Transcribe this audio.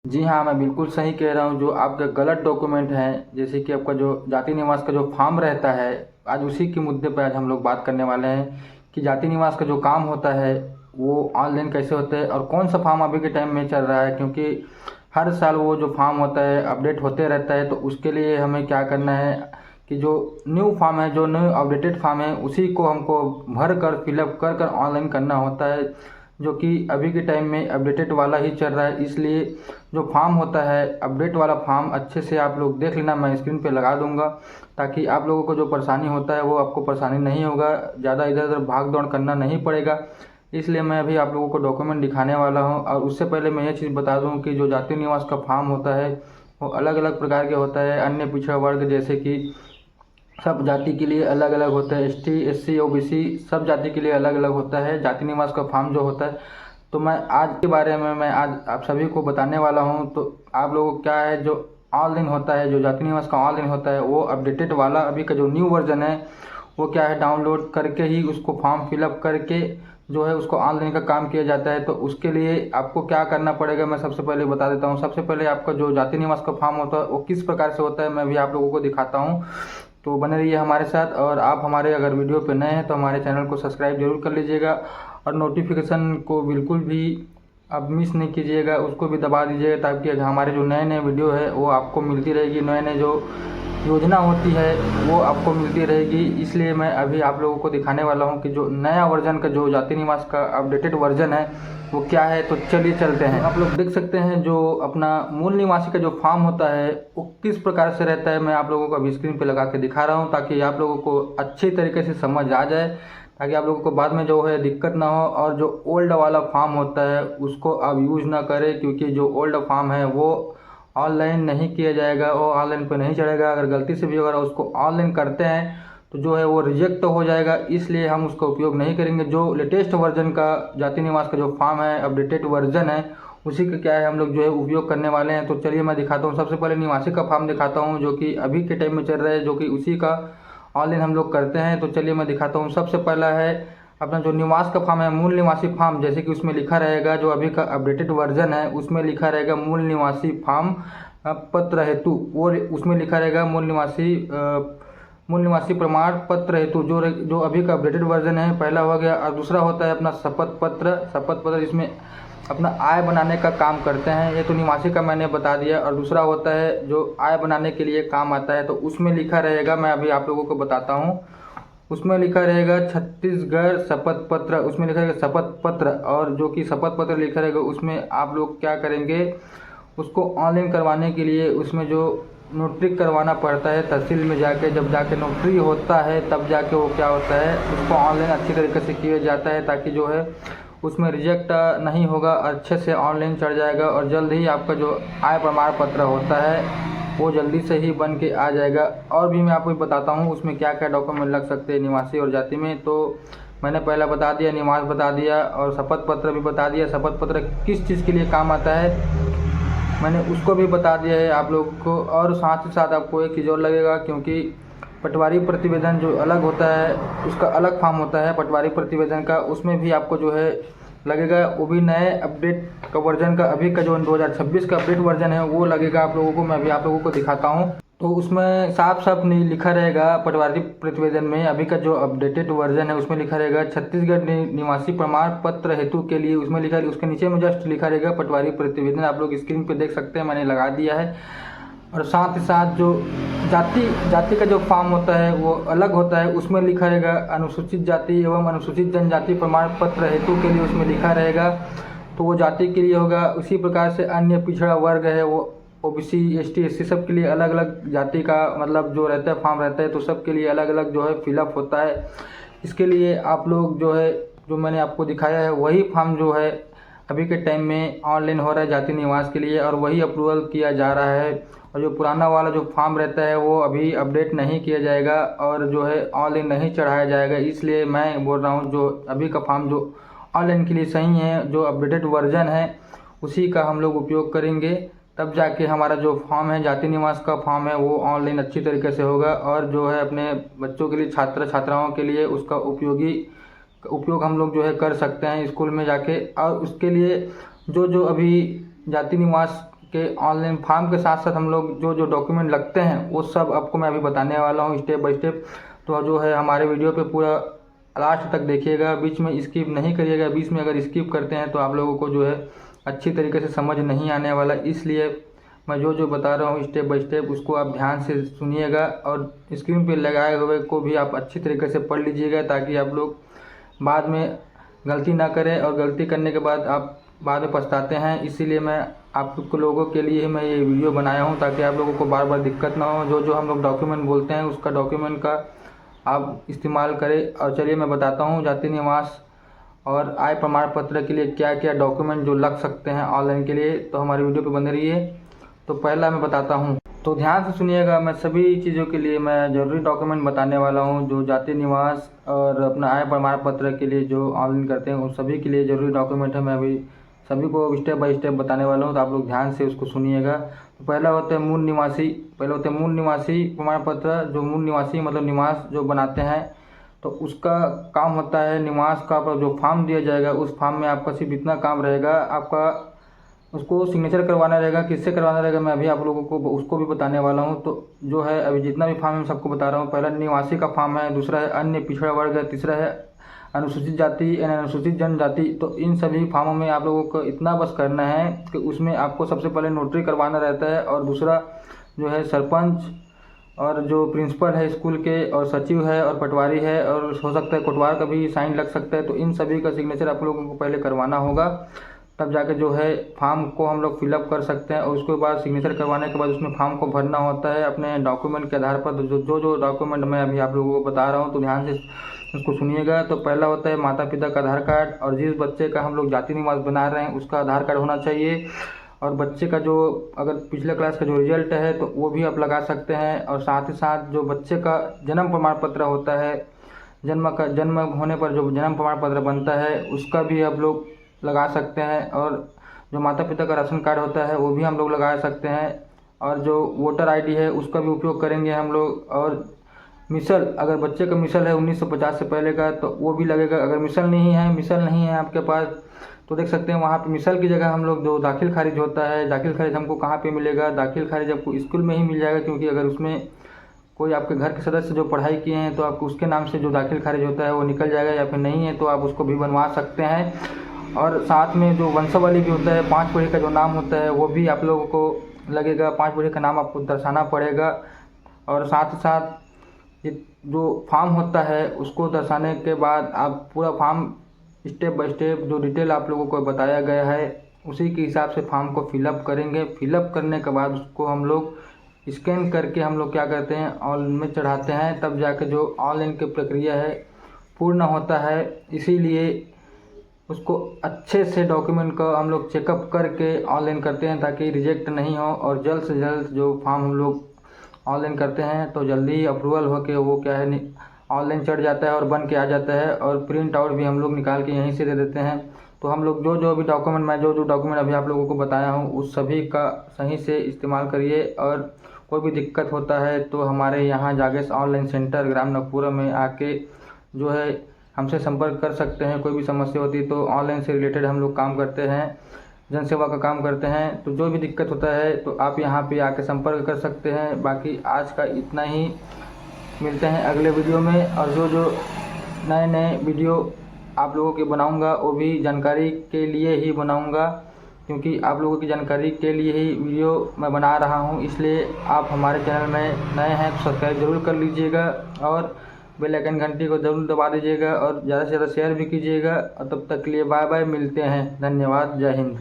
जी हाँ, मैं बिल्कुल सही कह रहा हूँ। जो आपका गलत डॉक्यूमेंट हैं, जैसे कि आपका जो जाति निवास का जो फॉर्म रहता है, आज उसी के मुद्दे पर आज हम लोग बात करने वाले हैं कि जाति निवास का जो काम होता है, वो ऑनलाइन कैसे होता है और कौन सा फॉर्म अभी के टाइम में चल रहा है। क्योंकि हर साल वो जो फॉर्म होता है अपडेट होते रहता है, तो उसके लिए हमें क्या करना है कि जो न्यू फॉर्म है, जो न्यू अपडेटेड फॉर्म है, उसी को हमको भर कर फिलअप कर कर ऑनलाइन करना होता है, जो कि अभी के टाइम में अपडेटेड वाला ही चल रहा है। इसलिए जो फॉर्म होता है अपडेट वाला फॉर्म अच्छे से आप लोग देख लेना, मैं स्क्रीन पे लगा दूंगा, ताकि आप लोगों को जो परेशानी होता है वो आपको परेशानी नहीं होगा, ज़्यादा इधर उधर भाग दौड़ करना नहीं पड़ेगा। इसलिए मैं अभी आप लोगों को डॉक्यूमेंट दिखाने वाला हूँ। और उससे पहले मैं ये चीज़ बता दूँ कि जो जाति निवास का फॉर्म होता है वो अलग अलग प्रकार के होता है। अन्य पिछड़ा वर्ग जैसे कि सब जाति के लिए अलग अलग होता है, एसटी एससी ओबीसी सब जाति के लिए अलग अलग होता है जाति निवास का फॉर्म जो होता है। तो मैं आज के बारे में मैं आज आप सभी को बताने वाला हूं। तो आप लोगों को क्या है, जो ऑनलाइन होता है, जो जाति निवास का ऑनलाइन होता है, वो अपडेटेड वाला अभी का जो न्यू वर्जन है, वो क्या है, डाउनलोड करके ही उसको फॉर्म फिलअप करके जो है उसको ऑनलाइन का काम किया जाता है। तो उसके लिए आपको क्या करना पड़ेगा, मैं सबसे पहले बता देता हूँ। सबसे पहले आपका जो जाति निवास का फॉर्म होता है वो किस प्रकार से होता है, मैं भी आप लोगों को दिखाता हूँ। तो बने रहिए हमारे साथ। और आप हमारे अगर वीडियो पे नए हैं तो हमारे चैनल को सब्सक्राइब जरूर कर लीजिएगा, और नोटिफिकेशन को बिल्कुल भी आप मिस नहीं कीजिएगा, उसको भी दबा दीजिएगा, ताकि हमारे जो नए नए वीडियो है वो आपको मिलती रहेगी, नए नए जो योजना होती है वो आपको मिलती रहेगी। इसलिए मैं अभी आप लोगों को दिखाने वाला हूँ कि जो नया वर्जन का जो जाति निवास का अपडेटेड वर्जन है वो क्या है। तो चलिए चलते हैं। आप लोग देख सकते हैं जो अपना मूल निवासी का जो फॉर्म होता है वो किस प्रकार से रहता है, मैं आप लोगों को अभी स्क्रीन पे लगा के दिखा रहा हूँ, ताकि आप लोगों को अच्छी तरीके से समझ आ जाए, ताकि आप लोगों को बाद में जो है दिक्कत ना हो। और जो ओल्ड वाला फॉर्म होता है उसको आप यूज़ ना करें, क्योंकि जो ओल्ड फॉर्म है वो ऑनलाइन नहीं किया जाएगा, वो ऑनलाइन पे नहीं चढ़ेगा। अगर गलती से भी अगर उसको ऑनलाइन करते हैं तो जो है वो रिजेक्ट हो जाएगा, इसलिए हम उसका उपयोग नहीं करेंगे। जो लेटेस्ट वर्जन का जाति निवास का जो फॉर्म है, अपडेटेड वर्जन है, उसी का क्या है हम लोग जो है उपयोग करने वाले हैं। तो चलिए मैं दिखाता हूँ। सबसे पहले निवासी का फॉर्म दिखाता हूँ, जो कि अभी के टाइम में चल रहा है, जो कि उसी का ऑनलाइन हम लोग करते हैं। तो चलिए मैं दिखाता हूँ। सबसे पहला है अपना जो निवास का फॉर्म है, मूल निवासी फॉर्म, जैसे कि उसमें लिखा रहेगा, जो अभी का अपडेटेड वर्जन है उसमें लिखा रहेगा मूल निवासी फॉर्म पत्र हेतु, वो उसमें लिखा रहेगा मूल निवासी प्रमाण पत्र हेतु, जो अभी का अपडेटेड वर्जन है, पहला हो गया। और दूसरा होता है अपना शपथ पत्र। शपथ पत्र इसमें अपना आय बनाने का काम करते हैं, ये तो निवासी का मैंने बता दिया। और दूसरा होता है जो आय बनाने के लिए काम आता है, तो उसमें लिखा रहेगा, मैं अभी आप लोगों को बताता हूँ। उसमें लिखा रहेगा छत्तीसगढ़ शपथ पत्र, उसमें लिखा रहेगा शपथ पत्र। और जो कि शपथ पत्र लिखा रहेगा उसमें आप लोग क्या करेंगे, उसको ऑनलाइन करवाने के लिए उसमें जो नोटरी करवाना पड़ता है तहसील में जाके, जब जाके नोटरी होता है तब जाके वो क्या होता है, उसको ऑनलाइन अच्छी तरीके से किया जाता है, ताकि जो है उसमें रिजेक्ट नहीं होगा, अच्छे से ऑनलाइन चढ़ जाएगा। और जल्द ही आपका जो आय प्रमाण पत्र होता है वो जल्दी से ही बन के आ जाएगा। और भी मैं आपको बताता हूँ उसमें क्या क्या डॉक्यूमेंट लग सकते हैं निवासी और जाति में। तो मैंने पहला बता दिया, निवास बता दिया, और शपथ पत्र भी बता दिया। शपथ पत्र किस चीज़ के लिए काम आता है मैंने उसको भी बता दिया है आप लोगों को। और साथ ही साथ आपको एक चीज़ और लगेगा, क्योंकि पटवारी प्रतिवेदन जो अलग होता है उसका अलग फॉर्म होता है पटवारी प्रतिवेदन का, उसमें भी आपको जो है लगेगा, वो भी नए अपडेट का वर्जन का, अभी का जो 2026 का अपडेट वर्जन है वो लगेगा आप लोगों को। मैं अभी आप लोगों को दिखाता हूँ। तो उसमें साफ साफ नहीं लिखा रहेगा पटवारी प्रतिवेदन में, अभी का जो अपडेटेड वर्जन है उसमें लिखा रहेगा छत्तीसगढ़ निवासी प्रमाण पत्र हेतु के लिए, उसमें लिखा है, उसके नीचे में जस्ट लिखा रहेगा पटवारी प्रतिवेदन। आप लोग स्क्रीन पे देख सकते हैं, मैंने लगा दिया है। और साथ ही साथ जो जाति का जो फॉर्म होता है वो अलग होता है, उसमें लिखा रहेगा अनुसूचित जाति एवं अनुसूचित जनजाति प्रमाण पत्र हेतु के लिए, उसमें लिखा रहेगा, तो वो जाति के लिए होगा। उसी प्रकार से अन्य पिछड़ा वर्ग है, वो ओबीसी एसटी एससी सब के लिए अलग अलग जाति का मतलब जो रहता है फॉर्म रहता है, तो सब के लिए अलग अलग जो है फिलअप होता है। इसके लिए आप लोग जो है, जो मैंने आपको दिखाया है वही फॉर्म जो है अभी के टाइम में ऑनलाइन हो रहा है जाति निवास के लिए, और वही अप्रूवल किया जा रहा है। और जो पुराना वाला जो फॉर्म रहता है वो अभी अपडेट नहीं किया जाएगा और जो है ऑनलाइन नहीं चढ़ाया जाएगा। इसलिए मैं बोल रहा हूँ जो अभी का फॉर्म जो ऑनलाइन के लिए सही है, जो अपडेटेड वर्जन है उसी का हम लोग उपयोग करेंगे, तब जाके हमारा जो फॉर्म है जाति निवास का फॉर्म है वो ऑनलाइन अच्छी तरीके से होगा। और जो है अपने बच्चों के लिए, छात्र छात्राओं के लिए उसका उपयोग हम लोग जो है कर सकते हैं स्कूल में जाके। और उसके लिए जो जो अभी जाति निवास के ऑनलाइन फॉर्म के साथ साथ हम लोग जो जो डॉक्यूमेंट लगते हैं वो सब आपको मैं अभी बताने वाला हूँ स्टेप बाय स्टेप। तो जो है हमारे वीडियो पे पूरा लास्ट तक देखिएगा, बीच में स्किप नहीं करिएगा। बीच में अगर स्किप करते हैं तो आप लोगों को जो है अच्छी तरीके से समझ नहीं आने वाला, इसलिए मैं जो जो बता रहा हूँ स्टेप बाय स्टेप उसको आप ध्यान से सुनिएगा और स्क्रीन पे लगाए हुए को भी आप अच्छी तरीके से पढ़ लीजिएगा, ताकि आप लोग बाद में गलती ना करें और गलती करने के बाद आप बाद में पछताते हैं। इसीलिए मैं आप लोगों के लिए ही मैं ये वीडियो बनाया हूँ, ताकि आप लोगों को बार बार दिक्कत ना हो। जो जो हम लोग डॉक्यूमेंट बोलते हैं उसका डॉक्यूमेंट का आप इस्तेमाल करें। और चलिए मैं बताता हूँ जाति निवास और आय प्रमाण पत्र के लिए क्या क्या डॉक्यूमेंट जो लग सकते हैं ऑनलाइन के लिए। तो हमारी वीडियो पे बने रहिए। तो पहला मैं बताता हूँ, तो ध्यान से सुनिएगा। मैं सभी चीज़ों के लिए मैं ज़रूरी डॉक्यूमेंट बताने वाला हूँ। जो जाति निवास और अपना आय प्रमाण पत्र के लिए जो ऑनलाइन करते हैं उन सभी के लिए ज़रूरी डॉक्यूमेंट है। मैं अभी सभी को स्टेप बाय स्टेप बताने वाला हूँ, तो आप लोग ध्यान से उसको सुनिएगा। तो पहला होता है मूल निवासी प्रमाण पत्र। जो मूल निवासी मतलब निवास जो बनाते हैं, तो उसका काम होता है निवास का जो फॉर्म दिया जाएगा उस फॉर्म में आपका सिर्फ इतना काम रहेगा, आपका उसको सिग्नेचर करवाना रहेगा। किससे करवाना रहेगा मैं अभी आप लोगों को उसको भी बताने वाला हूँ। तो जो है अभी जितना भी फॉर्म है मैं सबको बता रहा हूँ। पहला निवासी का फॉर्म है, दूसरा है अन्य पिछड़ा वर्ग है, तीसरा है अनुसूचित जाति यानी अनुसूचित जनजाति। तो इन सभी फॉर्मों में आप लोगों को इतना बस करना है कि उसमें आपको सबसे पहले नोटरी करवाना रहता है, और दूसरा जो है सरपंच और जो प्रिंसिपल है स्कूल के, और सचिव है और पटवारी है, और हो सकता है कोटवार का भी साइन लग सकता है। तो इन सभी का सिग्नेचर आप लोगों को पहले करवाना होगा, तब जाके जो है फॉर्म को हम लोग फिलअप कर सकते हैं। और उसके बाद सिग्नेचर करवाने के बाद उसमें फॉर्म को भरना होता है अपने डॉक्यूमेंट के आधार पर। जो डॉक्यूमेंट मैं अभी आप लोगों को बता रहा हूँ तो ध्यान से उसको सुनिएगा। तो पहला होता है माता पिता का आधार कार्ड, और जिस बच्चे का हम लोग जाति निवास बना रहे हैं उसका आधार कार्ड होना चाहिए। और बच्चे का जो अगर पिछले क्लास का जो रिजल्ट है तो वो भी आप लगा सकते हैं। और साथ ही साथ जो बच्चे का जन्म प्रमाण पत्र होता है, जन्म होने पर जो जन्म प्रमाण पत्र बनता है उसका भी आप लोग लगा सकते हैं। और जो माता पिता का राशन कार्ड होता है वो भी हम लोग लगा सकते हैं। और जो वोटर आईडी है उसका भी उपयोग करेंगे हम लोग। और मिसल, अगर बच्चे का मिसल है 1950 से पहले का तो वो भी लगेगा। अगर मिसल नहीं है आपके पास तो देख सकते हैं वहाँ पे मिसल की जगह हम लोग जो दाखिल खारिज होता है, दाखिल खारिज हमको कहाँ पे मिलेगा, दाखिल खारिज आपको स्कूल में ही मिल जाएगा। क्योंकि अगर उसमें कोई आपके घर के सदस्य जो पढ़ाई किए हैं तो आपको उसके नाम से जो दाखिल खारिज होता है वो निकल जाएगा, या फिर नहीं है तो आप उसको भी बनवा सकते हैं। और साथ में जो वंशावली भी होता है, 5 पीढ़ी का जो नाम होता है वो भी आप लोगों को लगेगा, 5 पीढ़ी का नाम आपको दर्शाना पड़ेगा। और साथ ही साथ जो फॉर्म होता है उसको दर्शाने के बाद आप पूरा फॉर्म स्टेप बाय स्टेप जो डिटेल आप लोगों को बताया गया है उसी के हिसाब से फॉर्म को फिलअप करेंगे। फिलअप करने के बाद उसको हम लोग स्कैन करके हम लोग क्या करते हैं ऑनलाइन में चढ़ाते हैं, तब जाके जो ऑनलाइन की प्रक्रिया है पूर्ण होता है। इसीलिए उसको अच्छे से डॉक्यूमेंट का हम लोग चेकअप करके ऑनलाइन करते हैं, ताकि रिजेक्ट नहीं हो। और जल्द से जल्द जो फॉर्म हम लोग ऑनलाइन करते हैं तो जल्दी अप्रूवल हो के वो क्या है ऑनलाइन चढ़ जाता है और बन के आ जाता है। और प्रिंट आउट भी हम लोग निकाल के यहीं से दे देते हैं। तो हम लोग जो जो भी डॉक्यूमेंट मैं जो जो डॉक्यूमेंट अभी आप लोगों को बताया हूँ उस सभी का सही से इस्तेमाल करिए। और कोई भी दिक्कत होता है तो हमारे यहाँ जागेश ऑनलाइन सेंटर ग्राम नगपुरा में आके जो है हमसे संपर्क कर सकते हैं। कोई भी समस्या होती है तो ऑनलाइन से रिलेटेड हम लोग काम करते हैं, जन सेवा का काम करते हैं। तो जो भी दिक्कत होता है तो आप यहाँ पे आके संपर्क कर सकते हैं। बाकी आज का इतना ही, मिलते हैं अगले वीडियो में। और जो जो नए नए वीडियो आप लोगों के बनाऊंगा वो भी जानकारी के लिए ही बनाऊंगा, क्योंकि आप लोगों की जानकारी के लिए ही वीडियो मैं बना रहा हूं। इसलिए आप हमारे चैनल में नए हैं तो सब्सक्राइब ज़रूर कर लीजिएगा और बेल आइकन घंटी को ज़रूर दबा दीजिएगा और ज़्यादा से ज़्यादा शेयर भी कीजिएगा। और तब तक के लिए बाय बाय, मिलते हैं। धन्यवाद, जय हिंद।